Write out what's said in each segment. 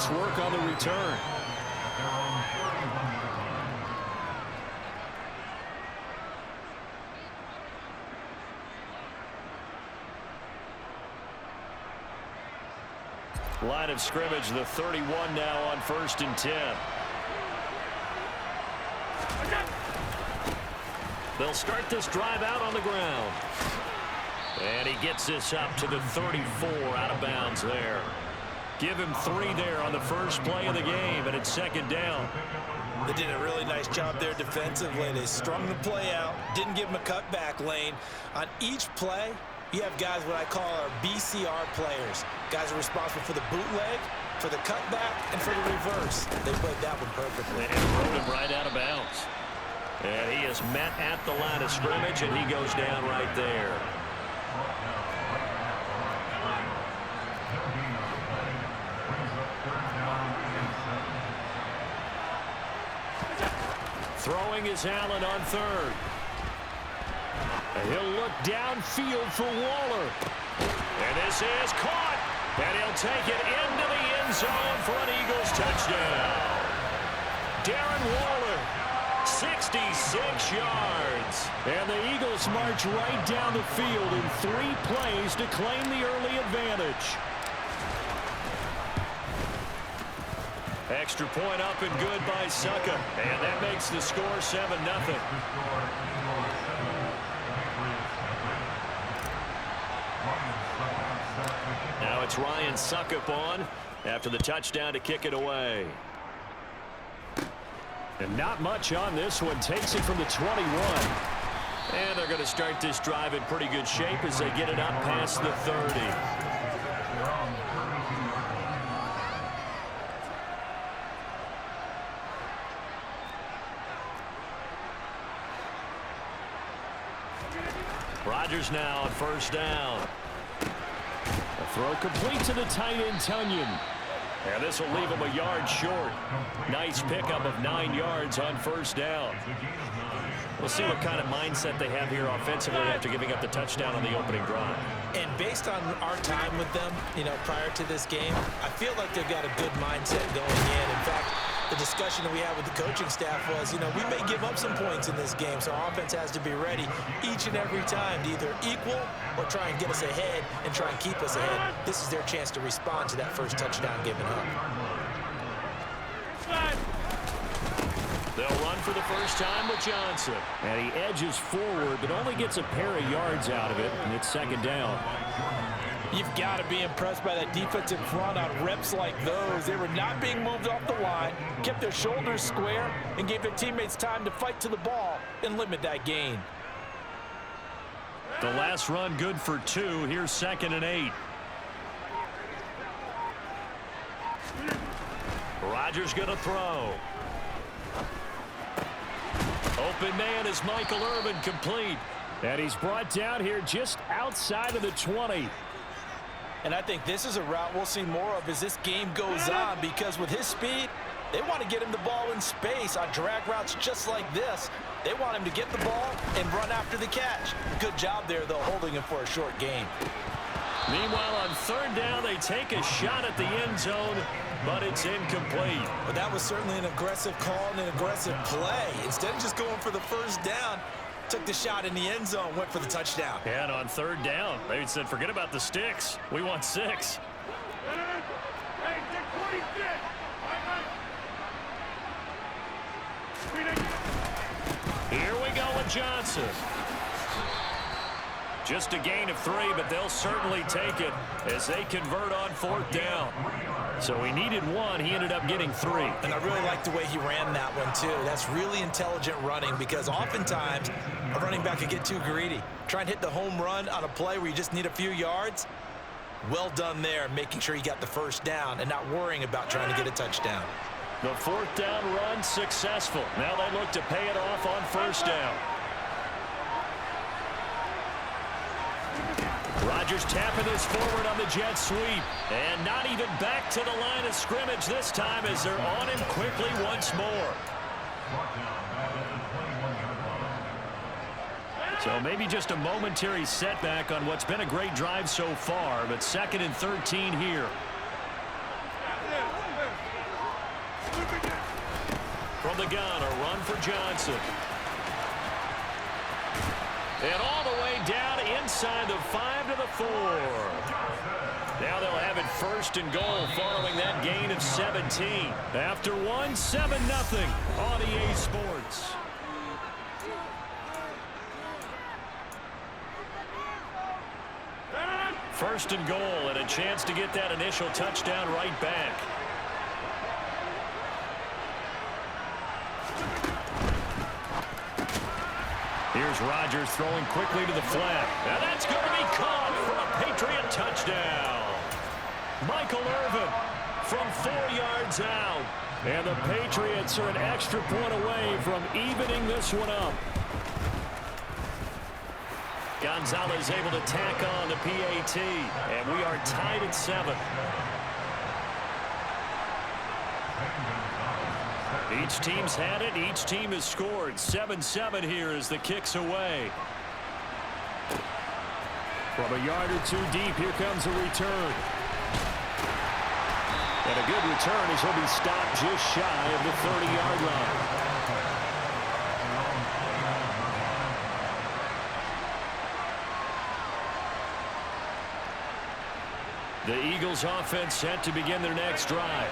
Nice work on the return. Line of scrimmage, the 31 now on 1st and 10. They'll start this drive out on the ground. And he gets this up to the 34, out of bounds there. Give him 3 there on the first play of the game, and it's 2nd down. They did a really nice job there defensively. They strung the play out, didn't give him a cutback lane. On each play, you have guys what I call our BCR players. Guys are responsible for the bootleg, for the cutback, and for the reverse. They played that one perfectly. And rode him right out of bounds. And he is met at the line of scrimmage, and he goes down right there. Throwing is Allen on 3rd. And he'll look downfield for Waller. And this is caught. And he'll take it into the end zone for an Eagles touchdown. Darren Waller, 66 yards. And the Eagles march right down the field in 3 plays to claim the early advantage. Extra point up and good by Succa. And that makes the score 7-0. Now it's Ryan Suckup on after the touchdown to kick it away. And not much on this one. Takes it from the 21. And they're going to start this drive in pretty good shape as they get it up past the 30. Rodgers now on 1st down. A throw complete to the tight end, Tunyon. And this will leave him a yard short. Nice pickup of 9 yards on 1st down. We'll see what kind of mindset they have here offensively after giving up the touchdown on the opening drive. And based on our time with them, prior to this game, I feel like they've got a good mindset going in. In fact, the discussion that we had with the coaching staff was, we may give up some points in this game, so our offense has to be ready each and every time to either equal or try and get us ahead and try and keep us ahead. This is their chance to respond to that first touchdown given up. They'll run for the first time with Johnson. And he edges forward, but only gets a pair of yards out of it, and it's 2nd down. You've got to be impressed by that defensive front on reps like those. They were not being moved off the line, kept their shoulders square, and gave their teammates time to fight to the ball and limit that gain. The last run good for 2. Here's 2nd and 8. Rodgers going to throw. Open man is Michael Irvin, complete. And he's brought down here just outside of the 20. And I think this is a route we'll see more of as this game goes on, because with his speed, they want to get him the ball in space on drag routes just like this. They want him to get the ball and run after the catch. Good job there, though, holding him for a short gain. Meanwhile, on 3rd down, they take a shot at the end zone, but it's incomplete. But that was certainly an aggressive call and an aggressive play. Instead of just going for the first down, took the shot in the end zone, went for the touchdown. And on 3rd down, they said, forget about the sticks. We want 6. Here we go with Johnson. Just a gain of 3, but they'll certainly take it as they convert on 4th down. So he needed 1. He ended up getting 3. And I really like the way he ran that one, too. That's really intelligent running, because oftentimes a running back can get too greedy. Try and hit the home run on a play where you just need a few yards. Well done there, making sure you got the first down and not worrying about trying to get a touchdown. The 4th down run successful. Now they look to pay it off on 1st down. Rodgers tapping this forward on the jet sweep. And not even back to the line of scrimmage this time as they're on him quickly once more. So maybe just a momentary setback on what's been a great drive so far, but 2nd and 13 here. From the gun, a run for Johnson. And all the way down inside the 5 to the 4. Now they'll have it first and goal following that gain of 17. After one, 7-0 on EA Sports. First and goal and a chance to get that initial touchdown right back. Here's Rodgers throwing quickly to the flat. Now that's going to be caught for a Patriot touchdown. Michael Irvin from 4 yards out. And the Patriots are an extra point away from evening this one up. Gonzalez able to tack on the PAT. And we are tied at 7. Each team's had it. Each team has scored. 7-7 here as the kick's away. From a yard or two deep, here comes a return. And a good return as he'll be stopped just shy of the 30-yard line. The Eagles offense set to begin their next drive.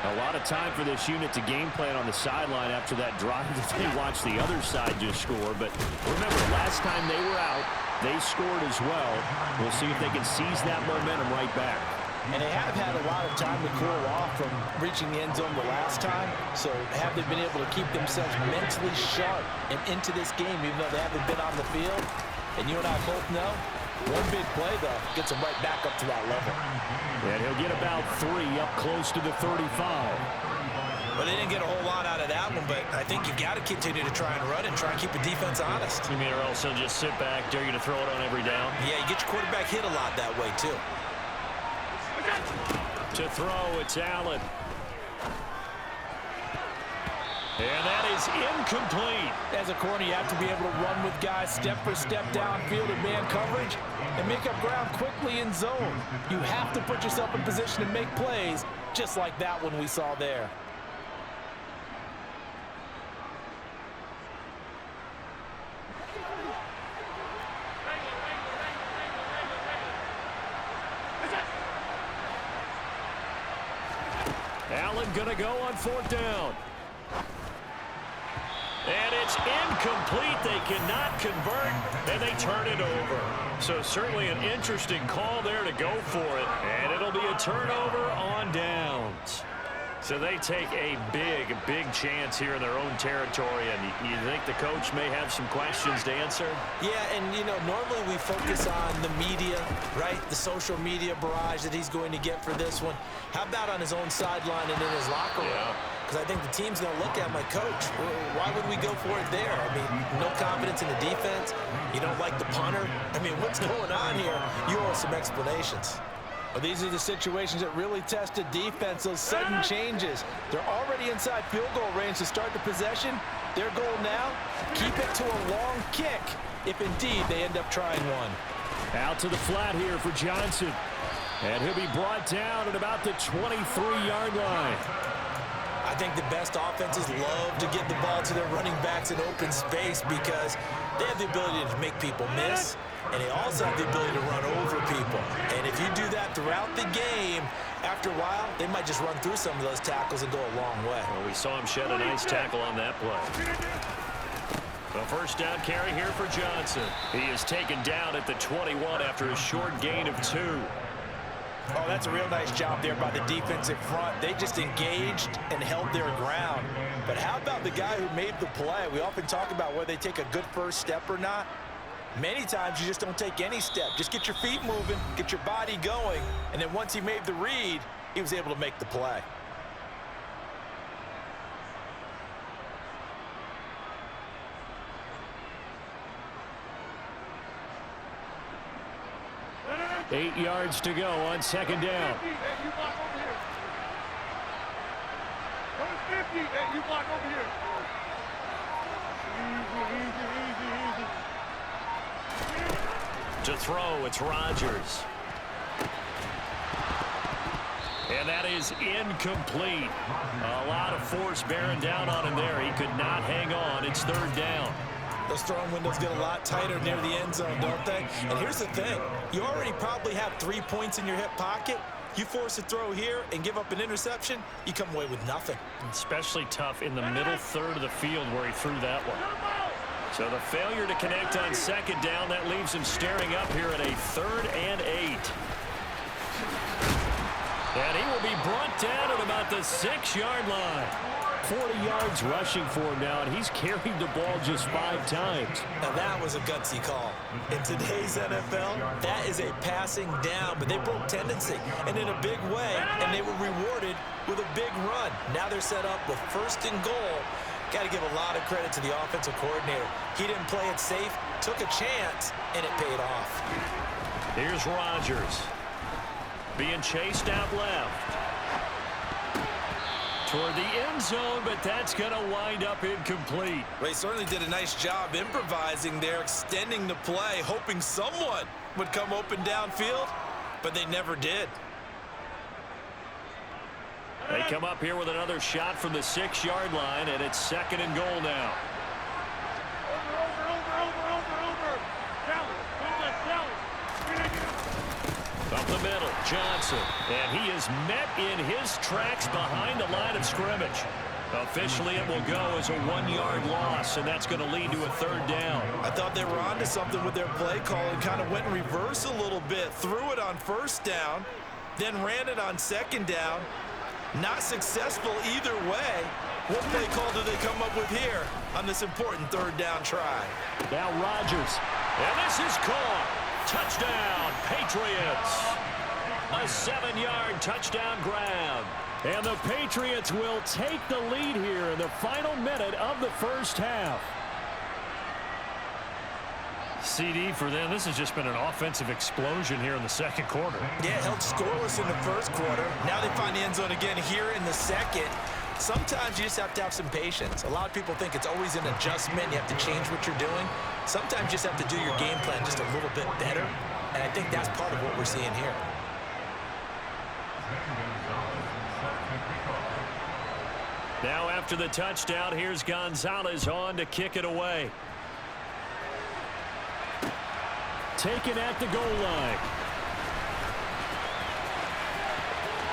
A lot of time for this unit to game plan on the sideline after that drive that they watched the other side just score. But remember, last time they were out, they scored as well. We'll see if they can seize that momentum right back. And they have had a lot of time to cool off from reaching the end zone the last time. So have they been able to keep themselves mentally sharp and into this game, even though they haven't been on the field? And you and I both know, one big play, though, gets them right back up to that level. And he'll get about 3 up close to the 35. Well, they didn't get a whole lot out of that one, but I think you've got to continue to try and run and try and keep the defense honest. You mean or else they'll just sit back, dare you to throw it on every down? Yeah, you get your quarterback hit a lot that way, too. To throw, it's Allen. And that is incomplete. As a corner, you have to be able to run with guys step for step downfield in man coverage and make up ground quickly in zone. You have to put yourself in position to make plays, just like that one we saw there. Allen gonna go on 4th down. And it's incomplete. They cannot convert, and they turn it over. So certainly an interesting call there to go for it, and it'll be a turnover on downs. So they take a big chance here in their own territory, and you think the coach may have some questions to answer? Yeah, and, you know, normally we focus on the media, right? The social media barrage that he's going to get for this one. How about on his own sideline and in his locker room? Yeah. Because I think the team's going to look at my coach. Why would we go for it there? I mean, no confidence in the defense. You don't like the punter. I mean, what's going on here? You owe some explanations. Well, these are the situations that really test the defense, those sudden changes. They're already inside field goal range to start the possession. Their goal now, keep it to a long kick, if indeed they end up trying one. Out to the flat here for Johnson. And he'll be brought down at about the 23-yard line. I think the best offenses love to get the ball to their running backs in open space because they have the ability to make people miss, and they also have the ability to run over people. And if you do that throughout the game, after a while, they might just run through some of those tackles and go a long way. Well, we saw him shed a nice tackle on that play. The first down carry here for Johnson. He is taken down at the 21 after a short gain of 2. Oh, that's a real nice job there by the defensive front. They just engaged and held their ground. But how about the guy who made the play? We often talk about whether they take a good first step or not. Many times you just don't take any step. Just get your feet moving, get your body going, and then once he made the read, he was able to make the play. Eight yards to go on 2nd down. To throw, it's Rodgers. And that is incomplete. A lot of force bearing down on him there. He could not hang on. It's third down. Those throwing windows get a lot tighter near the end zone, don't they? And here's the thing. You already probably have 3 points in your hip pocket. You force a throw here and give up an interception, you come away with nothing. Especially tough in the middle third of the field where he threw that one. So the failure to connect on second down, that leaves him staring up here at a 3rd and 8. And he will be brought down at about the 6-yard line. 40 yards rushing for him now, and he's carried the ball just 5 times. Now that was a gutsy call. In today's NFL, that is a passing down, but they broke tendency, and in a big way, and they were rewarded with a big run. Now they're set up with 1st and goal. Got to give a lot of credit to the offensive coordinator. He didn't play it safe, took a chance, and it paid off. Here's Rodgers. Being chased out left. Toward the end zone, but that's going to wind up incomplete. They certainly did a nice job improvising there, extending the play, hoping someone would come open downfield, but they never did. They come up here with another shot from the 6-yard line, and it's 2nd and goal now. Up the middle, Johnson, and he is met in his tracks behind the line of scrimmage. Officially, it will go as a 1-yard loss, and that's going to lead to a 3rd down. I thought they were onto something with their play call and kind of went in reverse a little bit, threw it on 1st down, then ran it on 2nd down. Not successful either way. What play call do they come up with here on this important 3rd down try? Now Rodgers, and this is caught. Touchdown, Patriots. A 7-yard touchdown grab. And the Patriots will take the lead here in the final minute of the 1st half. CD for them. This has just been an offensive explosion here in the 2nd quarter. Yeah, held scoreless in the 1st quarter. Now they find the end zone again here in the 2nd. Sometimes you just have to have some patience. A lot of people think it's always an adjustment. You have to change what you're doing. Sometimes you just have to do your game plan just a little bit better. And I think that's part of what we're seeing here. Now after the touchdown, here's Gonzalez on to kick it away. Taken at the goal line.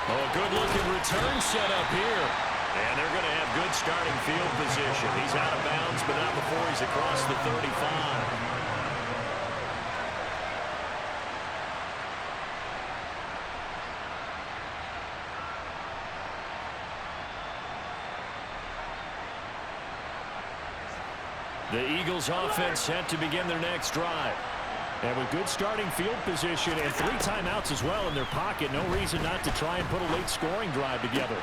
Oh, a good-looking return set up here. And they're going to have good starting field position. He's out of bounds, but not before he's across the 35. The Eagles offense set to begin their next drive. And with good starting field position and 3 timeouts as well in their pocket, no reason not to try and put a late scoring drive together.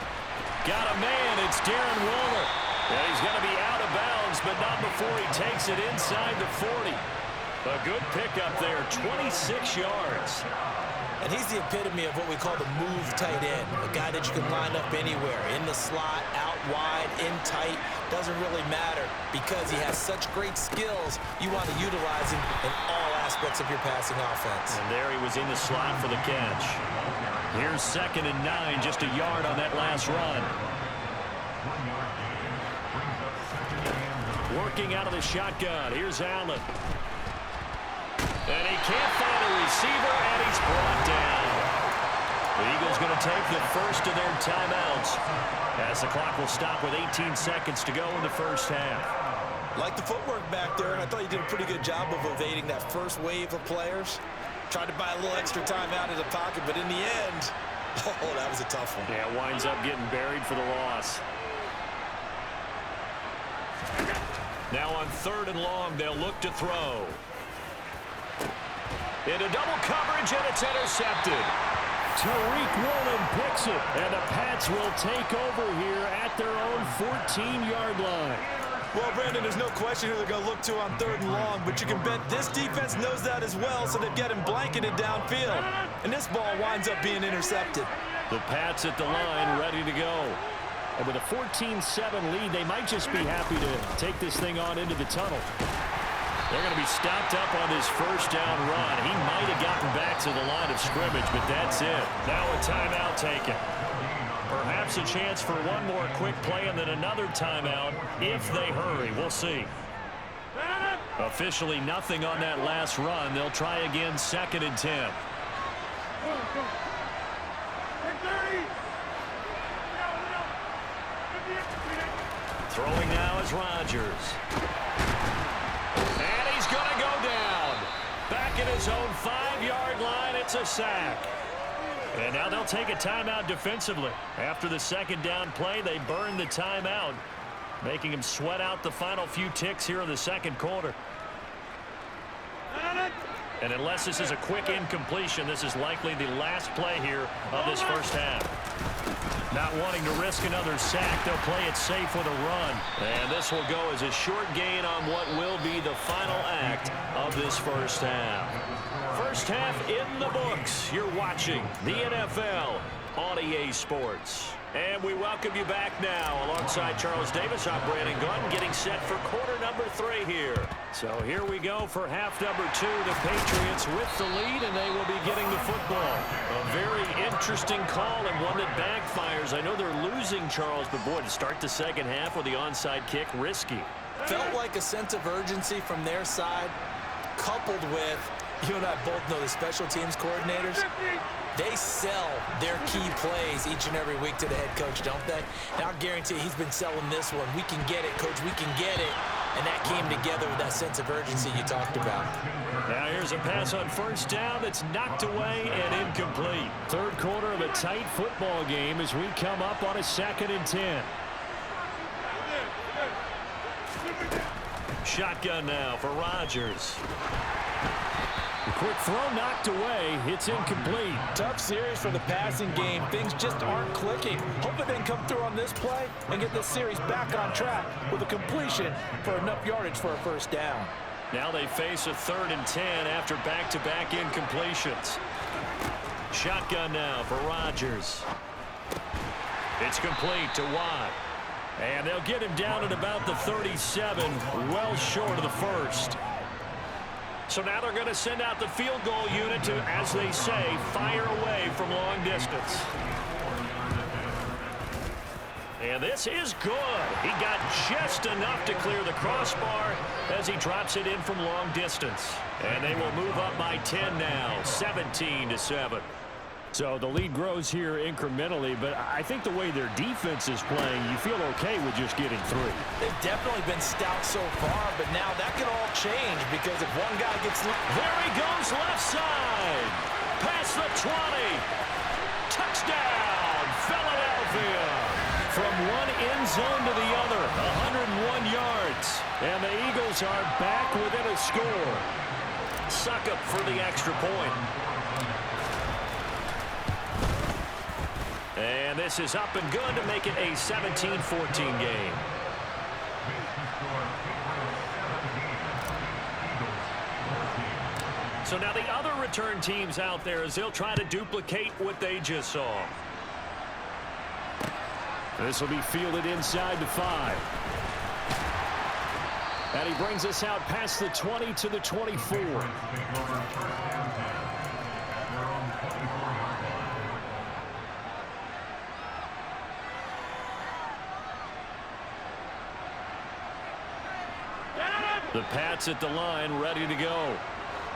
Got a man, it's Darren Waller. And he's going to be out of bounds, but not before he takes it inside the 40. A good pickup there, 26 yards. And he's the epitome of what we call the move tight end, a guy that you can line up anywhere, in the slot, out wide, in tight, doesn't really matter because he has such great skills. You want to utilize him in all aspects of your passing offense. And there he was in the slot for the catch. Here's 2nd and 9, just a yard on that last run. Working out of the shotgun, here's Allen. And he can't find a receiver, and he's brought down. The Eagles going to take the first of their timeouts as the clock will stop with 18 seconds to go in the 1st half. Like the footwork back there, I thought he did a pretty good job of evading that first wave of players. Tried to buy a little extra time out of the pocket, but in the end, oh, that was a tough one. Yeah, winds up getting buried for the loss. Now on 3rd and long, they'll look to throw. Into double coverage, and it's intercepted. Tariq Woolen picks it, and the Pats will take over here at their own 14-yard line. Well, Brandon, there's no question who they're going to look to on 3rd and long, but you can bet this defense knows that as well, so they've got him blanketed downfield. And this ball winds up being intercepted. The Pats at the line, ready to go. And with a 14-7 lead, they might just be happy to take this thing on into the tunnel. They're going to be stopped up on this 1st down run. He might have gotten back to the line of scrimmage, but that's it. Now a timeout taken. perhaps a chance for one more quick play and then another timeout if they hurry. We'll see. Officially nothing on that last run. They'll try again, 2nd and 10. Throwing now is Rodgers. And he's going to go down. Back at his own 5-yard line, it's a sack. And now they'll take a timeout defensively. After the 2nd down play, they burn the timeout, making him sweat out the final few ticks here in the 2nd quarter. And unless this is a quick incompletion, this is likely the last play here of this first half. Not wanting to risk another sack, they'll play it safe with a run. And this will go as a short gain on what will be the final act of this first half. First half in the books. You're watching the NFL on EA Sports. And we welcome you back now. Alongside Charles Davis, I'm Brandon Gunn, getting set for quarter number 3 here. So here we go for half number 2. The Patriots with the lead, and they will be getting the football. A very interesting call and one that backfires. I know they're losing, Charles, but boy, to start the second half with the onside kick, risky. Felt like a sense of urgency from their side, coupled with, you and I both know the special teams coordinators. They sell their key plays each and every week to the head coach, don't they? And I'll guarantee he's been selling this one. We can get it, coach. We can get it. And that came together with that sense of urgency you talked about. Now here's a pass on first down that's knocked away and incomplete. Third quarter of a tight football game as we come up on a 2nd and 10. Shotgun now for Rodgers. The quick throw knocked away. It's incomplete. Tough series for the passing game. Things just aren't clicking. Hoping they can come through on this play and get this series back on track with a completion for enough yardage for a first down. Now they face a 3rd and 10 after back-to-back incompletions. Shotgun now for Rodgers. It's complete to Watt. And they'll get him down at about the 37, well short of the first. So now they're going to send out the field goal unit to, as they say, fire away from long distance. And this is good. He got just enough to clear the crossbar as he drops it in from long distance. And they will move up by 10 now, 17-7. So the lead grows here incrementally, but I think the way their defense is playing, you feel okay with just getting 3. They've definitely been stout so far, but now that could all change because if one guy gets... There he goes left side. Past the 20. Touchdown, Philadelphia. From one end zone to the other, 101 yards. And the Eagles are back within a score. Suck up for the extra point. And this is up and good to make it a 17-14 game. So now the other return teams out there as they'll try to duplicate what they just saw. This will be fielded inside the 5. And he brings us out past the 20 to the 24. The Pats at the line, ready to go.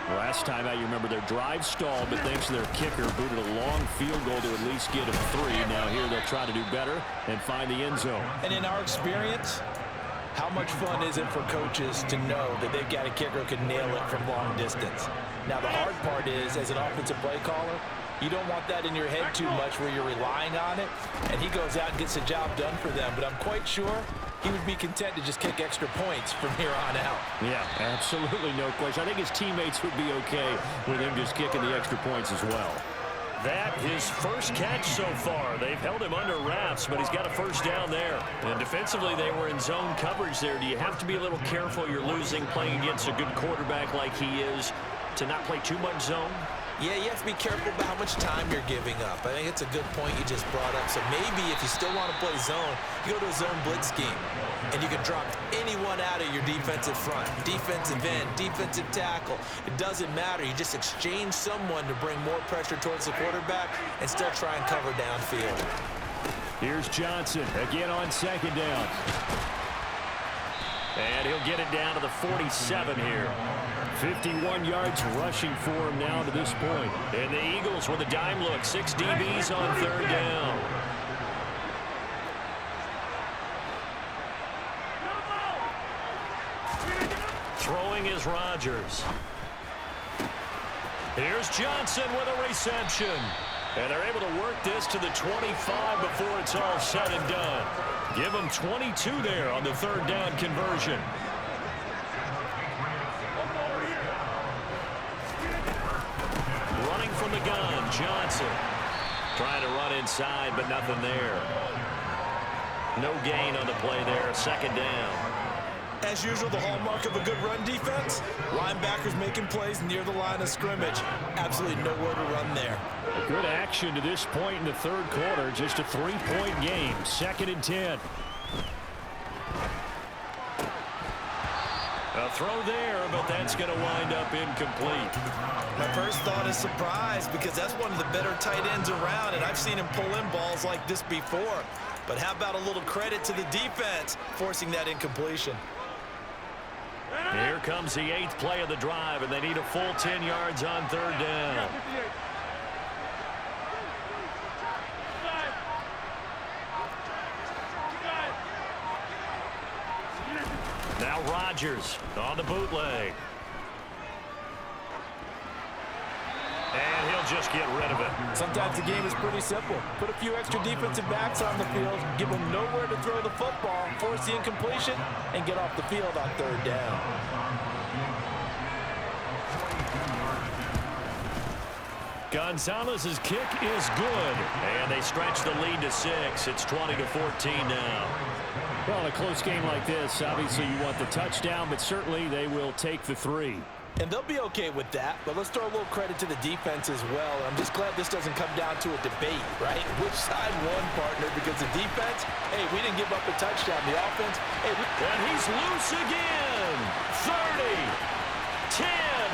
Last time out, you remember their drive stalled, but thanks to their kicker, booted a long field goal to at least get them 3. Now here they'll try to do better and find the end zone. And in our experience, how much fun is it for coaches to know that they've got a kicker who can nail it from long distance? Now the hard part is, as an offensive play caller, you don't want that in your head too much where you're relying on it, and he goes out and gets the job done for them. But I'm quite sure he would be content to just kick extra points from here on out. Yeah, absolutely no question. I think his teammates would be okay with him just kicking the extra points as well. That his first catch so far. They've held him under wraps, but he's got a first down there. And defensively, they were in zone coverage there. Do you have to be a little careful? You're losing, playing against a good quarterback like he is, to not play too much zone? Yeah, you have to be careful about how much time you're giving up. I think it's a good point you just brought up. So maybe if you still want to play zone, you go to a zone blitz scheme. And you can drop anyone out of your defensive front. Defensive end, defensive tackle. It doesn't matter. You just exchange someone to bring more pressure towards the quarterback and still try and cover downfield. Here's Johnson again on second down. And he'll get it down to the 47 here. 51 yards rushing for him now to this point. And the Eagles with a dime look. 6 DBs on third down. Throwing is Rodgers. Here's Johnson with a reception. And they're able to work this to the 25 before it's all said and done. Give them 22 there on the third down conversion. Running from the gun, Johnson. Trying to run inside, but nothing there. No gain on the play there, second down. As usual, the hallmark of a good run defense, linebackers making plays near the line of scrimmage. Absolutely nowhere to run there. Good action to this point in the third quarter. Just a 3-point game. 2nd and 10. A throw there, but that's going to wind up incomplete. My first thought is surprise because that's one of the better tight ends around, and I've seen him pull in balls like this before. But how about a little credit to the defense forcing that incompletion? Here comes the 8th play of the drive, and they need a full 10 yards on third down. Now Rodgers on the bootleg. And he'll just get rid of it. Sometimes the game is pretty simple. Put a few extra defensive backs on the field, give them nowhere to throw the football, force the incompletion, and get off the field on third down. Gonzalez's kick is good. And they stretch the lead to 6. It's 20-14 now. Well, in a close game like this, obviously you want the touchdown, but certainly they will take the 3. And they'll be okay with that, but let's throw a little credit to the defense as well. I'm just glad this doesn't come down to a debate, right? Which side won, partner? Because the defense, hey, we didn't give up a touchdown. The offense, hey, and he's loose again. 30, 10,